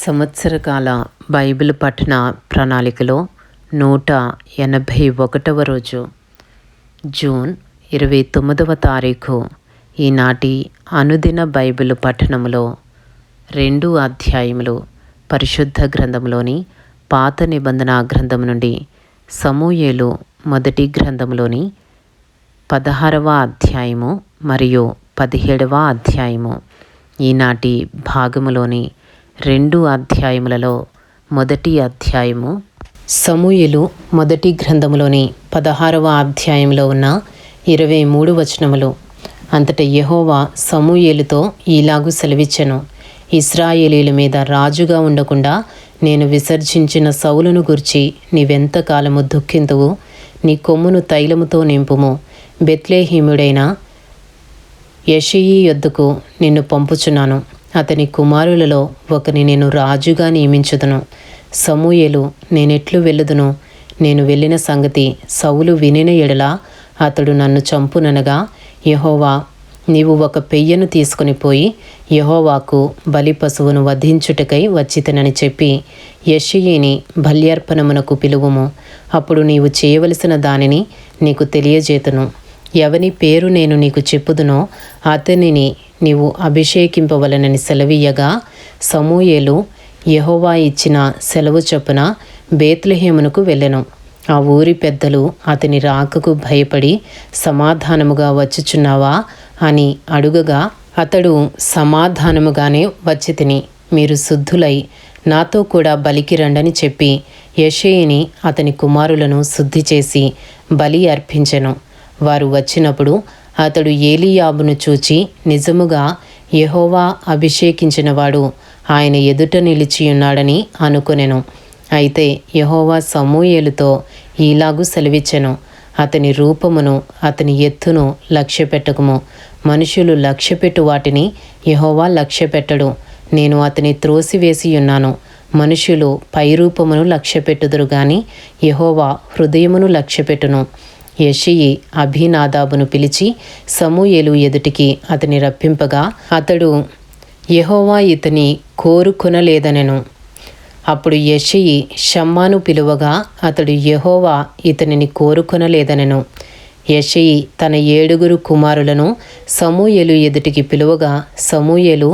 సంవత్సరకాల Bible పఠన ప్రణాళికలో 181వ రోజు జూన్ 29వ తారీఖు. ఈనాటి అనుదిన బైబిల్ పఠనములో 2 అధ్యాయములు పరిశుద్ధ గ్రంథంలోని పాత నిబంధన గ్రంథం నుండి సమూయేలు మొదటి గ్రంథంలోని 16వ అధ్యాయము మరియు 17వ అధ్యాయము. ఈనాటి భాగములోని 2 అధ్యాయములలో మొదటి అధ్యాయము సమూయేలు మొదటి గ్రంథములోని 16వ అధ్యాయంలో ఉన్న 23 వచనములు. అంతటా యెహోవా సమూయేలుతో ఈలాగు సెలవిచ్చెను, ఇశ్రాయేలీయుల మీద రాజుగా ఉండకుండా నేను విసర్జించిన సౌలును గూర్చి నీవెంతకాలము దుఃఖింతువు? నీ కొమ్మును తైలముతో నింపుము. బెత్లెహేముడైన యెషయి యొద్దకు నిన్ను పంపుచున్నాను. అతని కుమారులలో ఒకని నేను రాజుగా నియమించుదును. సమూయేలు, నేనెట్లు వెళ్ళుదును? నేను వెళ్ళిన సంగతి సౌలు వినిన ఎడల అతడు నన్ను చంపుననగా, యెహోవా, నీవు ఒక పెయ్యను తీసుకుని పోయి యెహోవాకు బలి పశువును వధించుటకై వచ్చితనని చెప్పి యెషయిని బల్యర్పణమునకు పిలువుము. అప్పుడు నీవు చేయవలసిన దానిని నీకు తెలియజేతును. ఎవని పేరు నేను నీకు చెప్పుదునో అతనిని నీవు అభిషేకింపవలనని సెలవీయగా, సమూయేలు యెహోవా ఇచ్చిన సెలవు చొప్పున బేత్లెహేమునకు వెళ్ళెను. ఆ ఊరి పెద్దలు అతని రాకకు భయపడి, సమాధానముగా వచ్చుచున్నావా అని అడుగగా, అతడు సమాధానముగానే వచ్చి తిని, మీరు శుద్ధులై నాతో కూడా బలికి రండని చెప్పి యెషయిని అతని కుమారులను శుద్ధి చేసి బలి అర్పించెను. వారు వచ్చినప్పుడు అతడు ఏలీయాబును చూచి, నిజముగా యెహోవా అభిషేకించినవాడు ఆయన ఎదుట నిలిచియున్నాడని అనుకొనెను. అయితే యెహోవా సమూయేలుతో ఈలాగు సెలవిచ్చెను, అతని రూపమును అతని ఎత్తును లక్ష్యపెట్టకుము. మనుషులు లక్ష్యపెట్టు వాటిని యెహోవా లక్ష్యపెట్టడు. నేను అతని త్రోసివేసియున్నాను. మనుషులు పైరూపమును లక్ష్యపెట్టుదురు గాని యెహోవా హృదయమును లక్ష్యపెట్టును. యెషయి అభినాదాబును పిలిచి సమూయేలు ఎదుటికి అతని రప్పింపగా, అతడు యెహోవా ఇతని కోరుకొనలేదనెను. అప్పుడు యెషయి షమ్మాను పిలువగా, అతడు యెహోవా ఇతనిని కోరుకొనలేదనెను. యెషయి తన 7 కుమారులను సమూయేలు ఎదుటికి పిలువగా, సమూయేలు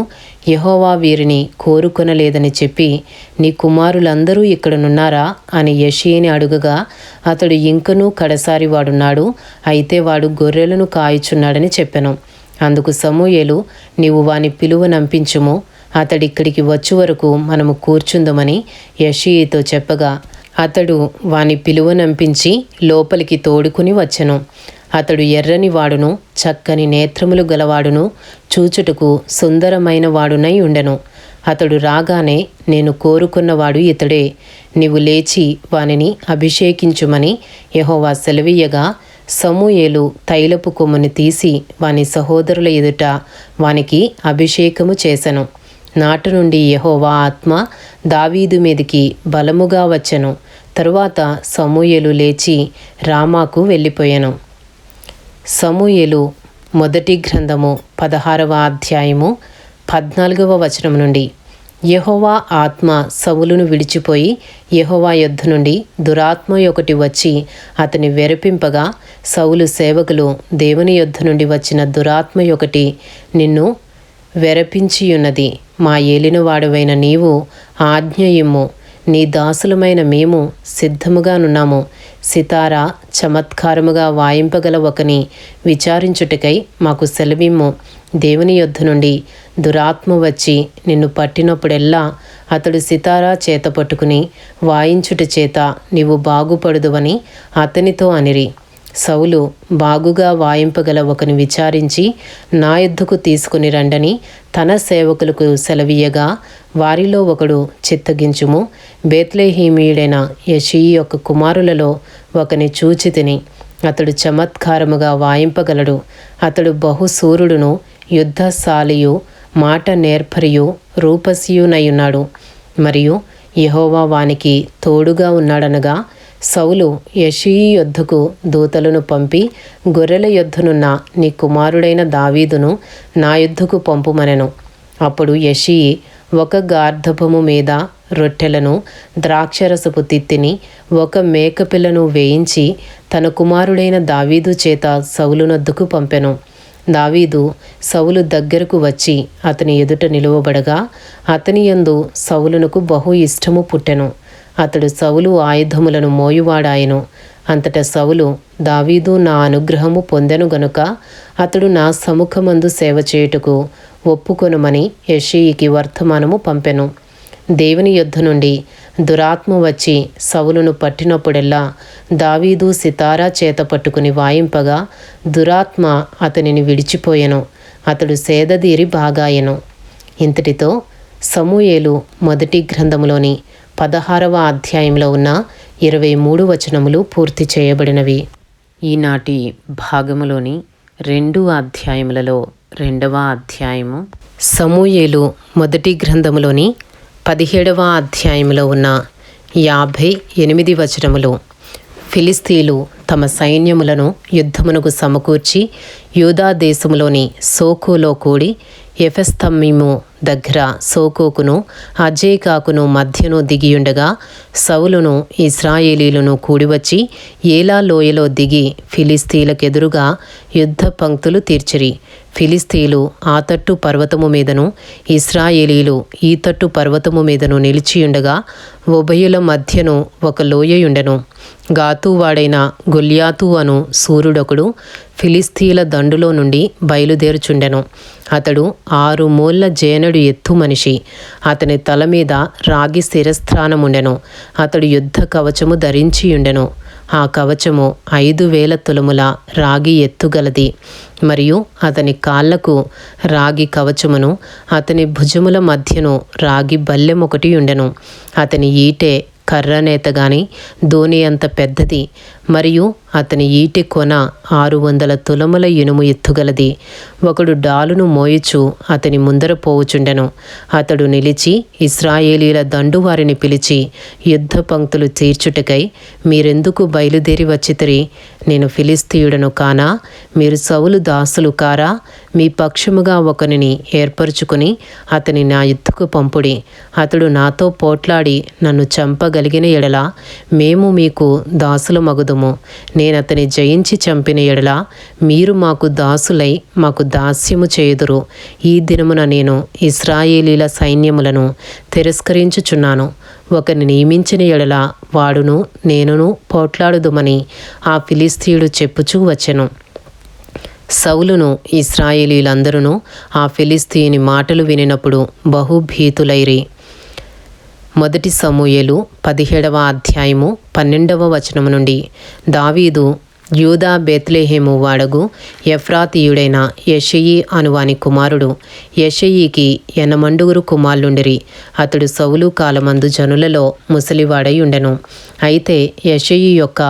యెహోవా వీరిని కోరుకొనలేదని చెప్పి, నీ కుమారులందరూ ఇక్కడనున్నారా అని యెషయిని అడుగగా, అతడు ఇంకనూ కడసారి వాడున్నాడు, అయితే వాడు గొర్రెలను కాయుచున్నాడని చెప్పెను. అందుకు సమూయేలు, నీవు వాని పిలువనంపించుము, అతడిక్కడికి వచ్చు వరకు మనము కూర్చుందమని యెషయితో చెప్పగా, అతడు వాని పిలువనంపించి లోపలికి తోడుకుని వచ్చెను. అతడు ఎర్రని వాడును, చక్కని నేత్రములు గలవాడును, చూచుటకు సుందరమైన వాడునై ఉండెను. అతడు రాగానే, నేను కోరుకున్నవాడు ఇతడే, నీవు లేచి వానిని అభిషేకించుమని యెహోవా సెలవీయగా, సమూయేలు తైలపు కొమ్ముని తీసి వాని సహోదరుల ఎదుట వానికి అభిషేకము చేసెను. నాటి నుండి యెహోవా ఆత్మ దావీదు మీదికి బలముగా వచ్చెను. తరువాత సమూయేలు లేచి రామాకు వెళ్ళిపోయెను. సమూయేలు మొదటి గ్రంథము 16వ అధ్యాయము 14వ వచనం నుండి. యెహోవా ఆత్మ సౌలును విడిచిపోయి యెహోవా యొద్ద నుండి దురాత్మ ఒకటి వచ్చి అతని వెరపింపగా, సౌలు సేవకులు, దేవుని యొద్ద నుండి వచ్చిన దురాత్మ ఒకటి నిన్ను వెరపించియున్నది. మా ఏలినవాడవైన నీవు ఆజ్ఞ ఇమ్ము, నీ దాసులమైన మేము సిద్ధముగానున్నాము. సితారా చమత్కారముగా వాయింపగల ఒకని విచారించుటకై మాకు సెలవిమ్ము. దేవుని యొద్ద నుండి దురాత్మ వచ్చి నిన్ను పట్టినప్పుడెల్లా అతడు సితారా చేత పట్టుకుని వాయించుట చేత నీవు బాగుపడుదువని అతనితో అనిరి. సౌలు బాగుగా వాయింపగల ఒకని విచారించి నా యొద్దకు తీసుకుని రండని తన సేవకులకు సెలవీయగా, వారిలో ఒకడు, చిత్తగించుము, బేత్లెహేమీయుడైన యెషయి యొక్క కుమారులలో ఒకని చూచి తిని, అతడు చమత్కారముగా వాయింపగలడు. అతడు బహుశూరుడును, యుద్ధశాలియు, మాట నేర్పరియు, రూపసియునయున్నాడు. మరియు యెహోవా వానికి తోడుగా ఉన్నాడనగా, సౌలు యెషయి యొద్దకు దూతలను పంపి, గొర్రెల యొద్దనున్న నీ కుమారుడైన దావీదును నా యొద్దకు పంపుమనెను. అప్పుడు యెషయి ఒక గార్ధపము మీద రొట్టెలను, ద్రాక్షరసపు తిత్తిని, ఒక మేకపిల్లను వేయించి తన కుమారుడైన దావీదు చేత సౌలునొద్దకు పంపెను. దావీదు సౌలు దగ్గరకు వచ్చి అతని ఎదుట నిలువబడగా అతని యందు సౌలునకు బహు ఇష్టము పుట్టెను. అతడు సౌలు ఆయుధములను మోయువాడాయెను. అంతటా సౌలు, దావీదు నా అనుగ్రహము పొందెను గనుక అతడు నా సముఖమందు సేవ చేయుటకు ఒప్పుకొనుమని యెష్షయికి వర్తమానము పంపెను. దేవుని యొద్ద నుండి దురాత్మ వచ్చి సౌలును పట్టినప్పుడెల్లా దావీదు సితారా చేత పట్టుకుని వాయింపగా దురాత్మ అతనిని విడిచిపోయెను. అతడు సేదదీరి బాగాయెను. ఇంతటితో సమూయేలు మొదటి గ్రంథములోని 16వ అధ్యాయంలో ఉన్న 23 వచనములు పూర్తి చేయబడినవి. ఈనాటి భాగములోని 2 అధ్యాయములలో 2వ అధ్యాయము సమూయేలు మొదటి గ్రంథములోని 17వ అధ్యాయంలో ఉన్న 58 వచనములు. ఫిలిస్తీయులు తమ సైన్యములను యుద్ధమునకు సమకూర్చి యూదా దేశములోని సోకోలో కూడి ఎఫెస్తమ్మీము దగ్గర సోకోకును అజేకాకును మధ్యను దిగియుండగా సౌలును ఇశ్రాయేలీలను కూడివచ్చి ఏలా లోయలో దిగి ఫిలిస్తీయులకెదురుగా యుద్ధ పంక్తులు తీర్చిరి. ఫిలిస్తీయులు ఆ తట్టు పర్వతము మీదను ఇశ్రాయేలీలు ఈ తట్టు పర్వతము మీదను నిలిచియుండగా ఉభయుల మధ్యను ఒక లోయయుండెను. గాతువాడైన గొల్యాతు అను సూర్యుడొకడు ఫిలిస్తీయుల దండులో నుండి బయలుదేరుచుండెను. అతడు 6 మూళ్ళ జేనడు ఎత్తు మనిషి. అతని తల మీద రాగి శిరస్త్రాణముండెను. అతడు యుద్ధ కవచము ధరించియుండెను. ఆ కవచము 5,000 తులముల రాగి ఎత్తుగలది. మరియు అతని కాళ్లకు రాగి కవచమును, అతని భుజముల మధ్యను రాగి బల్లెమొకటి ఉండెను. అతని ఈటె కర్రనేత గాని ధోని అంత పెద్దది. మరియు అతని ఈటె కొన 600 తులముల ఇనుము ఎత్తుగలది. ఒకడు డాలును మోయుచు అతని ముందర పోవుచుండెను. అతడు నిలిచి ఇశ్రాయేలీల దండు వారిని పిలిచి, యుద్ధ పంక్తులు తీర్చుటకై మీరెందుకు బయలుదేరి వచ్చితిరి? నేను ఫిలిస్తీయుడను కానా? మీరు సౌలు దాసులు కారా? మీ పక్షముగా ఒకనిని ఏర్పరచుకుని అతని నా యుద్ధకు పంపుడి. అతడు నాతో పోట్లాడి నన్ను చంపగలిగిన ఎడల మేము మీకు దాసుల మగుదుము. నేనతని జయించి చంపిన ఎడల మీరు మాకు దాసులై మాకు దాస్యము చేయుదురు. ఈ దినమున నేను ఇశ్రాయేలీల సైన్యములను తిరస్కరించుచున్నాను. ఒకరిని నియమించిన ఎడల వాడును నేనును పోట్లాడుదుమని ఆ ఫిలిస్తీయుడు చెప్పుచూ వచ్చెను. సౌలును ఇశ్రాయేలీలందరూ ఆ ఫిలిస్తీయుని మాటలు వినినప్పుడు బహుభీతులైరి. మొదటి సమూయేలు 17వ అధ్యాయము 12వ వచనము నుండి. దావీదు యూదా బేత్లెహేము వాడగు ఎఫ్రాతీయుడైన యెషయి అనువాని కుమారుడు. యెషయికి 80 కుమారులుండిరి. అతడు సౌలు కాలమందు జనులలో ముసలివాడై ఉండెను. అయితే యెషయి యొక్క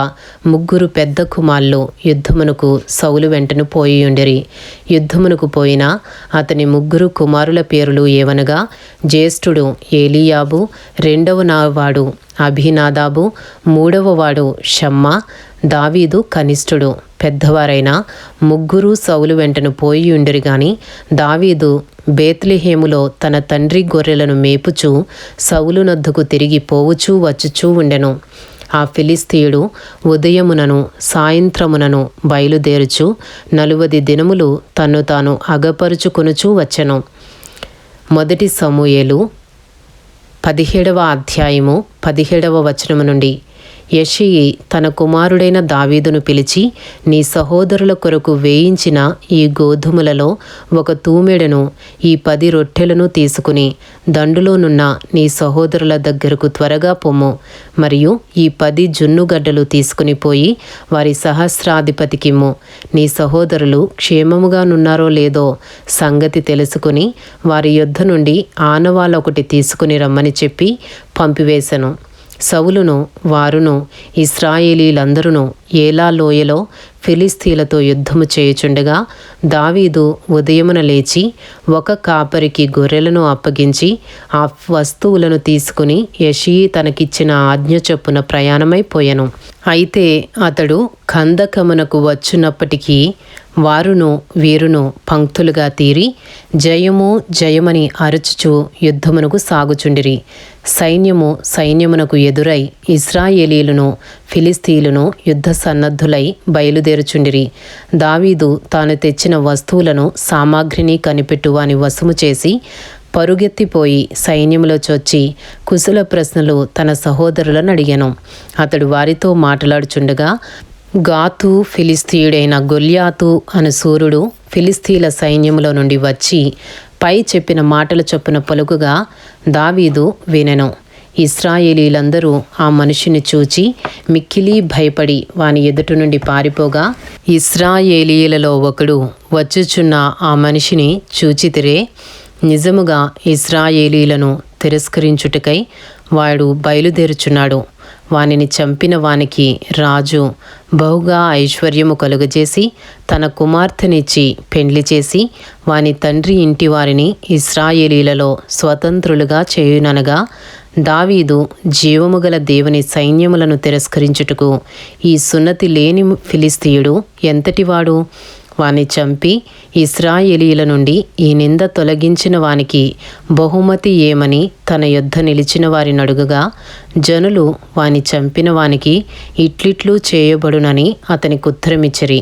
3 పెద్ద కుమారులు యుద్ధమునకు సౌలు వెంటను పోయియుండిరి. యుద్ధమునకు పోయిన అతని 3 కుమారుల పేరులు ఏవనగా, జ్యేష్ఠుడు ఏలీయాబు, రెండవ వాడు అభినాదాబు, 3వ వాడు షమ్మా. దావీదు కనిష్ఠుడు. పెద్దవారైన 3 సౌలు వెంటను పోయి ఉండిరి గాని దావీదు బేత్లెహేములో తన తండ్రి గొర్రెలను మేపుచూ సౌలునొద్దకు తిరిగి పోవుచూ వచ్చుచూ ఉండెను. ఆ ఫిలిస్తీయుడు ఉదయమునను సాయంత్రమునను బయలుదేరుచు 40 దినములు తన్ను తాను అగపరుచుకొనుచూ వచ్చెను. మొదటి సమూయేలు 17వ అధ్యాయము 17వ వచనము నుండి. యెషయి తన కుమారుడైన దావీదును పిలిచి, నీ సహోదరుల కొరకు వేయించిన ఈ గోధుమలలో ఒక తూమెడను ఈ 10 రొట్టెలను తీసుకుని దండులోనున్న నీ సహోదరుల దగ్గరకు త్వరగా పొమ్ము. మరియు ఈ 10 జున్నుగడ్డలు తీసుకుని పోయి వారి సహస్రాధిపతికిమ్ము. నీ సహోదరులు క్షేమముగానున్నారో లేదో సంగతి తెలుసుకుని వారి యొద్ద నుండి ఆనవాళ్ళొకటి తీసుకుని రమ్మని చెప్పి పంపివేశను. సౌలును వారును ఇశ్రాయేలీలందరూ ఏలా లోయలో ఫిలిస్తీయులతో యుద్ధము చేయుచుండగా దావీదు ఉదయమున లేచి ఒక కాపరికి గొర్రెలను అప్పగించి ఆ వస్తువులను తీసుకుని యెషయి తనకిచ్చిన ఆజ్ఞ చొప్పున ప్రయాణమైపోయెను. అయితే అతడు కందకమునకు వచ్చునప్పటికీ వారును వీరును పంక్తులుగా తీరి జయము జయమని అరుచుచు యుద్ధమునకు సాగుచుండిరి. సైన్యము సైన్యమునకు ఎదురై ఇశ్రాయేలీయులను ఫిలిస్తీయులను యుద్ధ సన్నద్ధులై బయలుదేరుచుండిరి. దావీదు తాను తెచ్చిన వస్తువులను సామాగ్రిని కనిపెట్టు వాని వశము చేసి పరుగెత్తిపోయి సైన్యములో చొచ్చి కుశల ప్రశ్నలు తన సహోదరులను అడిగాను. అతడు వారితో మాట్లాడుచుండగా గాతు ఫిలిస్తీయుడైన గొల్యాతు అను సూర్యుడు ఫిలిస్తీయుల సైన్యములో నుండి వచ్చి పై చెప్పిన మాటల చొప్పున పలుకుగా దావీదు వినెను. ఇశ్రాయేలీలందరూ ఆ మనిషిని చూచి మిక్కిలి భయపడి వాని ఎదుట నుండి పారిపోగా, ఇశ్రాయేలీయులలో ఒకడు వచ్చుచున్న ఆ మనిషిని చూచితిరే, నిజముగా ఇశ్రాయేలీలను తిరస్కరించుటకై వాడు బయలుదేరుచున్నాడు. వానిని చంపిన వానికి రాజు బహుగా ఐశ్వర్యము కలుగజేసి తన కుమార్తెనిచ్చి పెండ్లి చేసి వాని తండ్రి ఇంటి వారిని ఇశ్రాయేలీలలో స్వతంత్రులుగా చేయుననగా, దావీదు జీవము గల దేవుని సైన్యములను తిరస్కరించుటకు ఈ సున్నతి లేని ఫిలిస్తీయుడు ఎంతటివాడు? వాని చంపి ఇశ్రాయేలీయుల నుండి ఈ నింద తొలగించిన వానికి బహుమతి ఏమని తన యొద్ద నిలిచిన వారిని అడుగగా, జనులు వాని చంపిన వానికి ఇట్లిట్లు చేయబడునని అతనికి ఉత్తరమిచ్చిరి.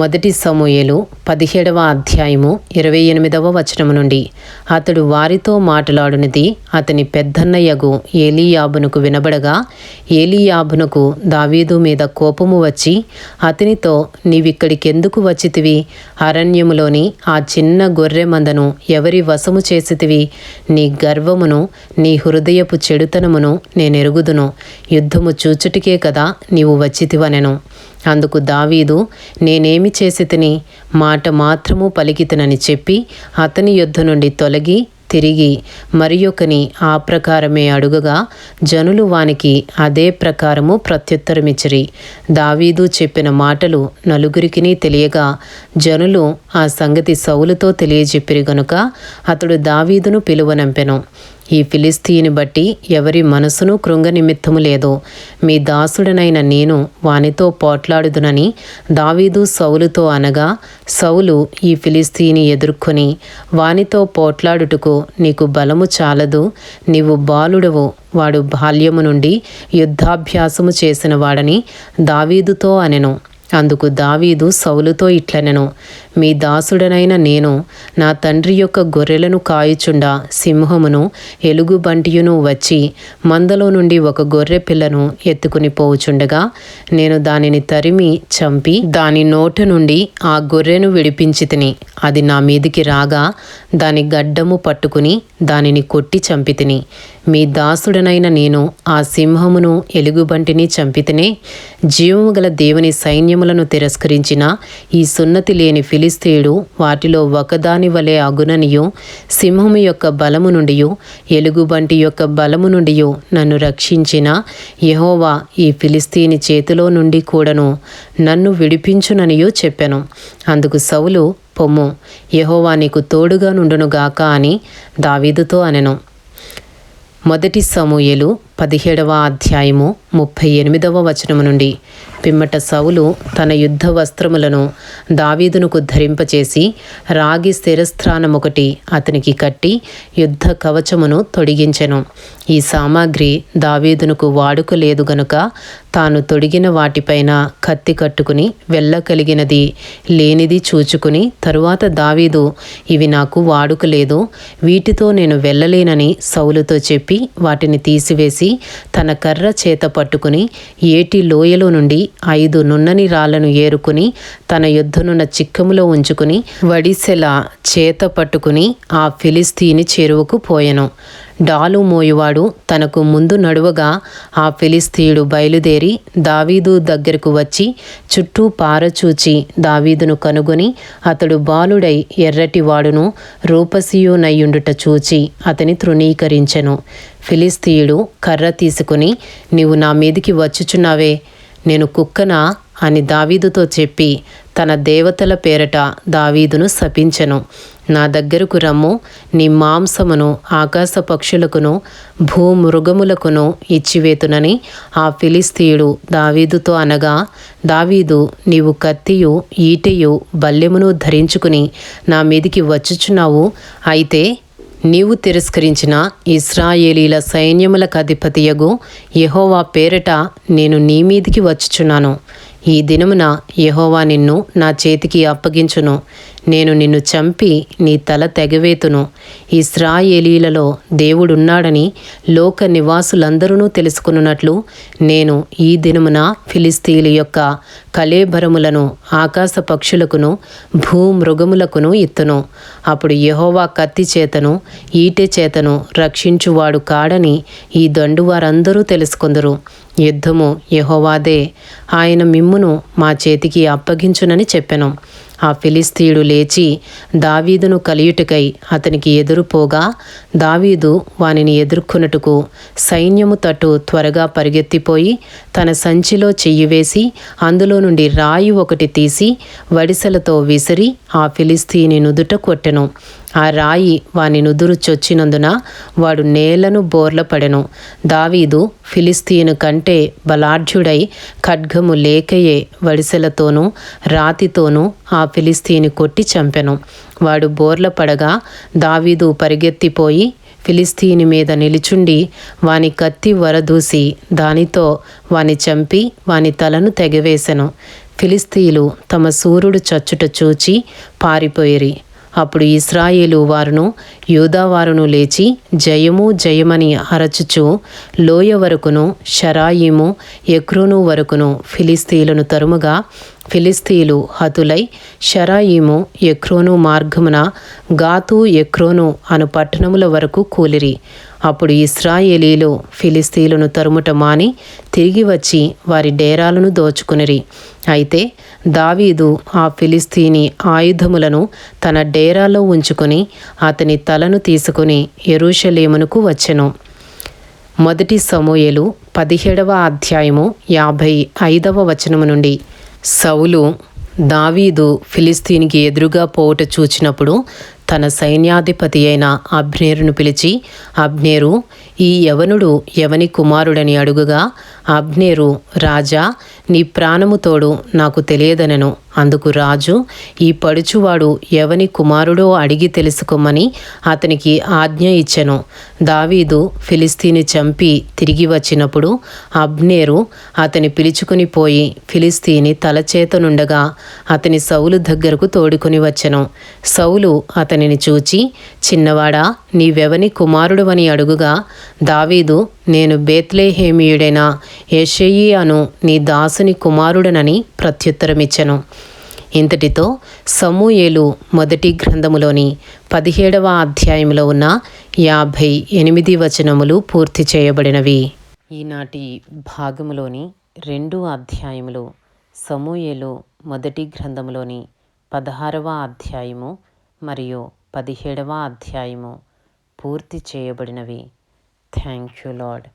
మొదటి సమూయేలు 17వ అధ్యాయము 28వ వచనము నుండి. అతడు వారితో మాట్లాడునిది అతని పెద్దన్నయ్యగు ఏలీయాబునకు వినబడగా, ఏలీయాబునకు దావీదు మీద కోపము వచ్చి అతనితో, నీవిక్కడికెందుకు వచ్చితివి? అరణ్యములోని ఆ చిన్న గొర్రె మందను ఎవరి వశము చేసితివి? నీ గర్వమును నీ హృదయపు చెడుతనమును నేనెరుగుదును. యుద్ధము చూచుటికే కదా నీవు వచ్చితివనెను. అందుకు దావీదు, నేనేమి చేసి తిని? మాట మాత్రము పలికితనని చెప్పి అతని యొద్ద నుండి తొలగి తిరిగి మరియొకని ఆ ప్రకారమే అడుగగా, జనులు వానికి అదే ప్రకారము ప్రత్యుత్తరమిచ్చిరి. దావీదు చెప్పిన మాటలు నలుగురికిని తెలియగా జనులు ఆ సంగతి సౌలుతో తెలియజెప్పిరి గనుక అతడు దావీదును పిలువనంపెను. ఈ ఫిలిస్తీయుని బట్టి ఎవరి మనసును కృంగ నిమిత్తము లేదు. మీ దాసుడనైన నేను వానితో పోట్లాడుదునని దావీదు సౌలుతో అనగా, సౌలు ఈ ఫిలిస్తీయుని ఎదుర్కొని, వానితో పోట్లాడుటకు నీకు బలము చాలదు, నీవు బాలుడవు, వాడు బాల్యము నుండి యుద్ధాభ్యాసము చేసిన వాడని దావీదుతో అనెను. అందుకు దావీదు సౌలుతో ఇట్లనెను, మీ దాసుడనైన నేను నా తండ్రి యొక్క గొర్రెలను కాయుచుండా సింహమును ఎలుగుబంటియును వచ్చి మందలో నుండి ఒక గొర్రె పిల్లను ఎత్తుకుని పోవుచుండగా నేను దానిని తరిమి చంపి దాని నోట నుండి ఆ గొర్రెను విడిపించి తిని, అది నా మీదికి రాగా దాని గడ్డము పట్టుకుని దానిని కొట్టి చంపితిని. మీ దాసుడనైన నేను ఆ సింహమును ఎలుగుబంటిని చంపితినే. జీవము గల దేవుని సైన్యములను తిరస్కరించిన ఈ సున్నతి లేని ఫిలిస్తీయుడు వాటిలో ఒకదాని వలె అగుననియు, సింహము యొక్క బలము నుండియు ఎలుగుబంటి యొక్క బలము నుండియు నన్ను రక్షించిన యెహోవా ఈ ఫిలిస్తీని చేతిలో నుండి కూడాను నన్ను విడిపించుననియు చెప్పెను. అందుకు సౌలు, పొమ్ము, యెహోవా నీకు తోడుగా నుండునుగాక అని దావీదుతో అనెను. మొదటి సమూయేలు 17వ అధ్యాయము 38వ వచనము నుండి. పిమ్మట సౌలు తన యుద్ధ వస్త్రములను దావీదునకు ధరింపచేసి రాగి స్థిరస్థానమొకటి అతనికి కట్టి యుద్ధ కవచమును తొడిగించెను. ఈ సామాగ్రి దావీదునకు వాడుక లేదు గనుక తాను తొడిగిన వాటిపైన కత్తి కట్టుకుని వెళ్ళగలిగినది లేనిది చూచుకుని, తరువాత దావీదు, ఇవి నాకు వాడుక లేదు, వీటితో నేను వెళ్ళలేనని సౌలుతో చెప్పి వాటిని తీసివేసి తన కర్ర చేత పట్టుకుని ఏటి లోయలో నుండి 5 నున్నని రాళ్లను ఏరుకుని తన యొద్దనున్న చిక్కములో ఉంచుకుని వడిసెల చేత పట్టుకుని ఆ ఫిలిస్తీని చెరువుకు పోయెను. డాలు మోయువాడు తనకు ముందు నడువగా ఆ ఫిలిస్తీయుడు బయలుదేరి దావీదు దగ్గరకు వచ్చి చుట్టూ పారచూచి దావీదును కనుగొని అతడు బాలుడై ఎర్రటివాడును రూపసియునయ్యుండుట చూచి అతని తృణీకరించెను. ఫిలిస్తీయుడు కర్ర తీసుకుని, నీవు నా మీదికి వచ్చుచున్నావే, నేను కుక్కనా అని దావీదుతో చెప్పి తన దేవతల పేరట దావీదును శపించెను. నా దగ్గరకు రమ్ము, నీ మాంసమును ఆకాశ పక్షులకును భూమృగములకును ఇచ్చివేతునని ఆ ఫిలిస్తీయుడు దావీదుతో అనగా, దావీదు, నీవు కత్తియు ఈటెయు బల్లెమును ధరించుకుని నా మీదికి వచ్చుచున్నావు. అయితే నీవు తిరస్కరించిన ఇశ్రాయేలీల సైన్యములకు అధిపతియగు యెహోవా పేరట నేను నీ మీదికి వచ్చుచున్నాను. ఈ దినమున యెహోవా నిన్ను నా చేతికి అప్పగించును. నేను నిన్ను చంపి నీ తల తెగవేతును. ఇశ్రాయేలీలలో దేవుడున్నాడని లోక నివాసులందరూ తెలుసుకున్నట్లు నేను ఈ దినమున ఫిలిస్తీయుల యొక్క కళేబరములను ఆకాశ పక్షులకును భూమృగములకును ఇత్తును. అప్పుడు యెహోవా కత్తి చేతను ఈటె చేతను రక్షించువాడు కాడని ఈ దండువారందరూ తెలుసుకొందురు. యుద్ధము యెహోవాదే, ఆయన మిమ్మును మా చేతికి అప్పగించునని చెప్పెను. ఆ ఫిలిస్తీయుడు లేచి దావీదును కలియుటకై అతనికి ఎదురుపోగా, దావీదు వానిని ఎదుర్కొనుటకు సైన్యము తట్టు త్వరగా పరిగెత్తిపోయి తన సంచిలో చెయ్యి వేసి అందులో నుండి రాయి ఒకటి తీసి వడిసెలతో విసిరి ఆ ఫిలిస్తీయుని నుదుట కొట్టెను. ఆ రాయి వాని నుదురు చొచ్చినందున వాడు నేలను బోర్లపడెను. దావీదు ఫిలిస్తీయుని కంటే బలాఢ్యుడై ఖడ్గము లేకయే వడిసెలతోనూ రాతితోనూ ఆ ఫిలిస్తీయుని కొట్టి చంపెను. వాడు బోర్ల పడగా దావీదు పరిగెత్తిపోయి ఫిలిస్తీయుని మీద నిలుచుండి వాని కత్తి వరదూసి దానితో వాని చంపి వాని తలను తెగవేశెను. ఫిలిస్తీయులు తమ సూర్యుడు చచ్చుట చూచి పారిపోయిరి. అప్పుడు ఇశ్రాయేలు వారును యూదావారును లేచి జయము జయమని అరచుచు లోయ వరకును షరాయిము ఎక్రోను వరకును ఫిలిస్తీయులను తరుముగా ఫిలిస్తీయులు హతులై షరాయిము ఎక్రోను మార్గమున గాతు ఎక్రోను అను పట్టణముల వరకు కూలిరి. అప్పుడు ఇశ్రాయేలీలు ఫిలిస్తీయులను తరుముట మాని తిరిగి వచ్చి వారి డేరాలను దోచుకునిరి. అయితే దావీదు ఆ ఫిలిస్తీని ఆయుధములను తన డేరాలో ఉంచుకొని అతని తలను తీసుకుని యెరూషలేమునకు వచ్చెను. మొదటి సమూయేలు 17వ అధ్యాయము 55వ వచనము నుండి. సౌలు దావీదు ఫిలిస్తీనికి ఎదురుగా పోవుట చూచినప్పుడు తన సైన్యాధిపతి అయిన అబ్నేరును పిలిచి, అబ్నేరు, ఈ యవనుడు ఎవని కుమారుడని అడుగుగా, అబ్నేరు, రాజా, నీ ప్రాణము తోడు నాకు తెలియదనెను. అందుకు రాజు, ఈ పడుచువాడు ఎవని కుమారుడో అడిగి తెలుసుకోమని అతనికి ఆజ్ఞ ఇచ్చెను. దావీదు ఫిలిస్తీని చంపి తిరిగి వచ్చినప్పుడు అబ్నేరు అతని పిలుచుకుని పోయి ఫిలిస్తీని తలచేతనుండగా అతని సౌలు దగ్గరకు తోడుకొని వచ్చెను. సౌలు అతనిని చూచి, చిన్నవాడా, నీవెవని కుమారుడువని అడుగుగా, దావీదు, నేను బేత్లెహేమీయుడైన యెషయి అను నీ దాసుని కుమారుడనని ప్రత్యుత్తరమిచ్చెను. ఇంతటితో సమూయేలు మొదటి గ్రంథములోని 17వ అధ్యాయంలో ఉన్న 58 వచనములు పూర్తి చేయబడినవి. ఈనాటి భాగములోని 2 అధ్యాయములు సమూయేలు మొదటి గ్రంథములోని 16వ అధ్యాయము మరియు 17వ అధ్యాయము పూర్తి చేయబడినవి. Thank you lord.